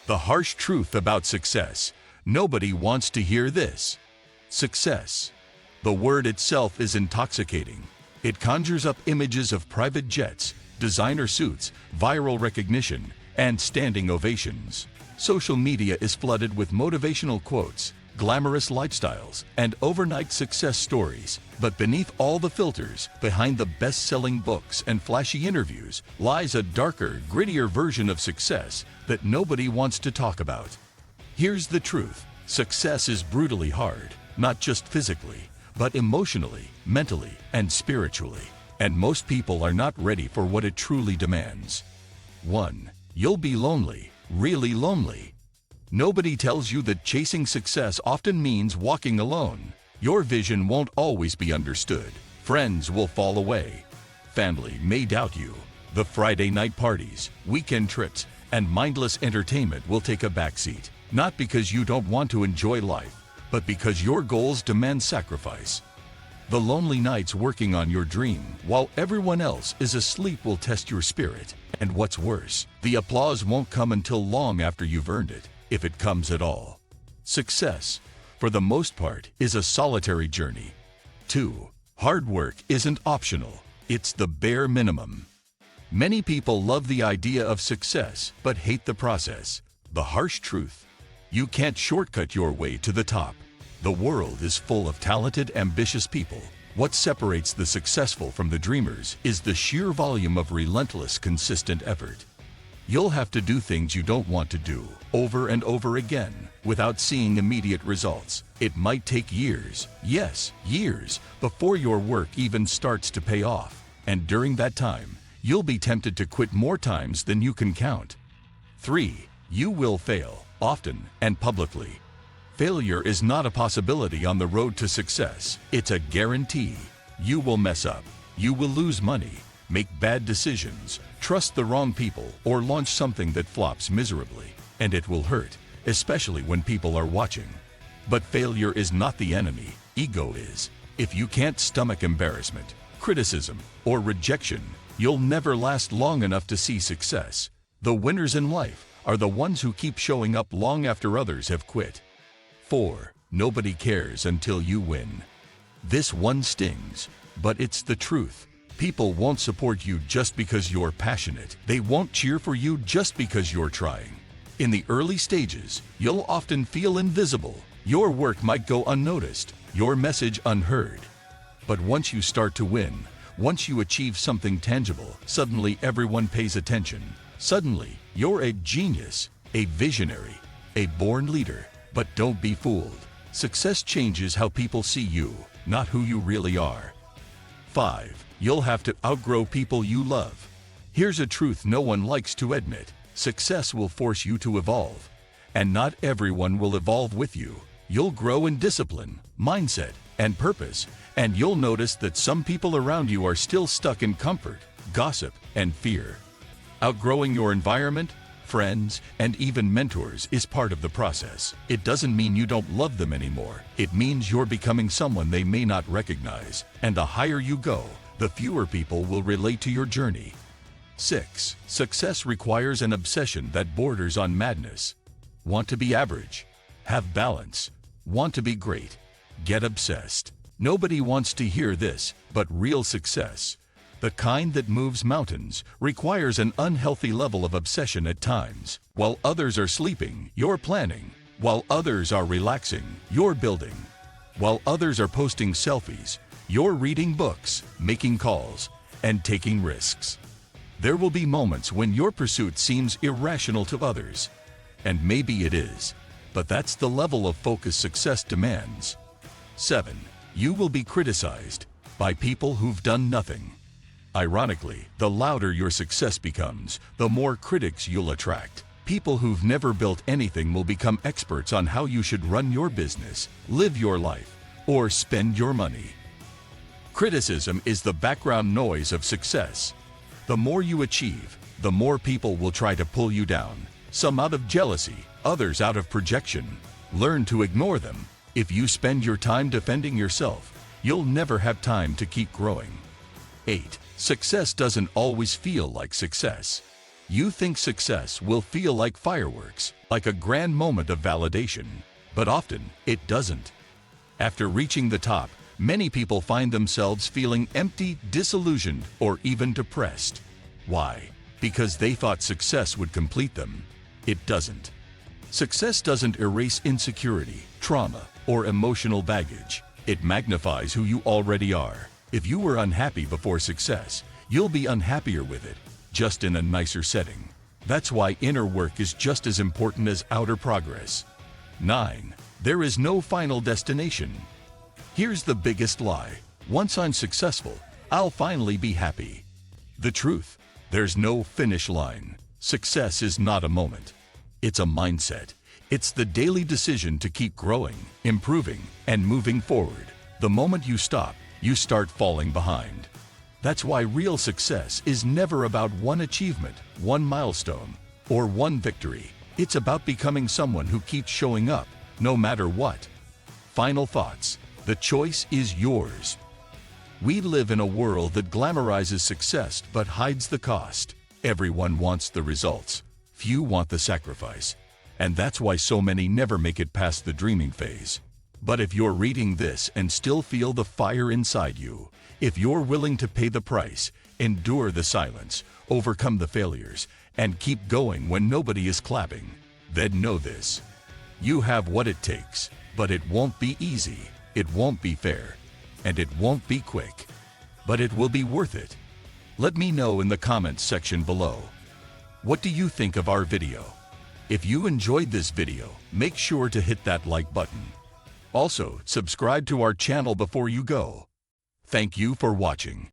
The harsh truth about success. Nobody wants to hear this. Success. The word itself is intoxicating. It conjures up images of private jets, designer suits, viral recognition, and standing ovations. Social media is flooded with motivational quotes, glamorous lifestyles, and overnight success stories. But beneath all the filters, behind the best-selling books and flashy interviews, lies a darker, grittier version of success that nobody wants to talk about. Here's the truth. Success is brutally hard, not just physically, but emotionally, mentally, and spiritually. And most people are not ready for what it truly demands. 1. You'll be lonely, really lonely. Nobody tells you that chasing success often means walking alone. Your vision won't always be understood. Friends will fall away. Family may doubt you. The Friday night parties, weekend trips, and mindless entertainment will take a backseat. Not because you don't want to enjoy life, but because your goals demand sacrifice. The lonely nights working on your dream while everyone else is asleep will test your spirit. And what's worse, the applause won't come until long after you've earned it, if it comes at all. Success, for the most part, is a solitary journey. 2. Hard work isn't optional. It's the bare minimum. Many people love the idea of success, but hate the process. The harsh truth. You can't shortcut your way to the top. The world is full of talented, ambitious people. What separates the successful from the dreamers is the sheer volume of relentless, consistent effort. You'll have to do things you don't want to do, over and over again, without seeing immediate results. It might take years, yes, years, before your work even starts to pay off. And during that time, you'll be tempted to quit more times than you can count. 3. You will fail, often and publicly. Failure is not a possibility on the road to success. It's a guarantee. You will mess up. You will lose money, make bad decisions, trust the wrong people, or launch something that flops miserably. And it will hurt, especially when people are watching. But failure is not the enemy. Ego is. If you can't stomach embarrassment, criticism, or rejection, you'll never last long enough to see success. The winners in life are the ones who keep showing up long after others have quit. 4. Nobody cares until you win. This one stings, but it's the truth. People won't support you just because you're passionate. They won't cheer for you just because you're trying. In the early stages, you'll often feel invisible. Your work might go unnoticed, your message unheard. But once you start to win, once you achieve something tangible, suddenly everyone pays attention. Suddenly, you're a genius, a visionary, a born leader. But don't be fooled. Success changes how people see you, not who you really are. 5. You'll have to outgrow people you love. Here's a truth no one likes to admit. Success will force you to evolve. And not everyone will evolve with you. You'll grow in discipline, mindset, and purpose. And you'll notice that some people around you are still stuck in comfort, gossip, and fear. Outgrowing your environment, friends, and even mentors is part of the process. It doesn't mean you don't love them anymore. It means you're becoming someone they may not recognize. And the higher you go, the fewer people will relate to your journey. 6. Success requires an obsession that borders on madness. Want to be average? Have balance. Want to be great? Get obsessed. Nobody wants to hear this, but real success, the kind that moves mountains, requires an unhealthy level of obsession at times. While others are sleeping, you're planning. While others are relaxing, you're building. While others are posting selfies, you're reading books, making calls, and taking risks. There will be moments when your pursuit seems irrational to others. And maybe it is, but that's the level of focus success demands. 7. You will be criticized by people who've done nothing. Ironically, the louder your success becomes, the more critics you'll attract. People who've never built anything will become experts on how you should run your business, live your life, or spend your money. Criticism is the background noise of success. The more you achieve, the more people will try to pull you down. Some out of jealousy, others out of projection. Learn to ignore them. If you spend your time defending yourself, you'll never have time to keep growing. 8. Success doesn't always feel like success. You think success will feel like fireworks, like a grand moment of validation, but often it doesn't. After reaching the top, many people find themselves feeling empty, disillusioned, or even depressed. Why? Because they thought success would complete them. It doesn't. Success doesn't erase insecurity, trauma, or emotional baggage. It magnifies who you already are. If you were unhappy before success, you'll be unhappier with it, just in a nicer setting. That's why inner work is just as important as outer progress. 9. There is no final destination. Here's the biggest lie. Once I'm successful, I'll finally be happy. The truth, there's no finish line. Success is not a moment. It's a mindset. It's the daily decision to keep growing, improving, and moving forward. The moment you stop, you start falling behind. That's why real success is never about one achievement, one milestone, or one victory. It's about becoming someone who keeps showing up, no matter what. Final thoughts. The choice is yours. We live in a world that glamorizes success but hides the cost. Everyone wants the results. Few want the sacrifice. And that's why so many never make it past the dreaming phase. But if you're reading this and still feel the fire inside you, if you're willing to pay the price, endure the silence, overcome the failures, and keep going when nobody is clapping, then know this. You have what it takes, but it won't be easy, it won't be fair, and it won't be quick. But it will be worth it. Let me know in the comments section below. What do you think of our video? If you enjoyed this video, make sure to hit that like button. Also, subscribe to our channel before you go. Thank you for watching.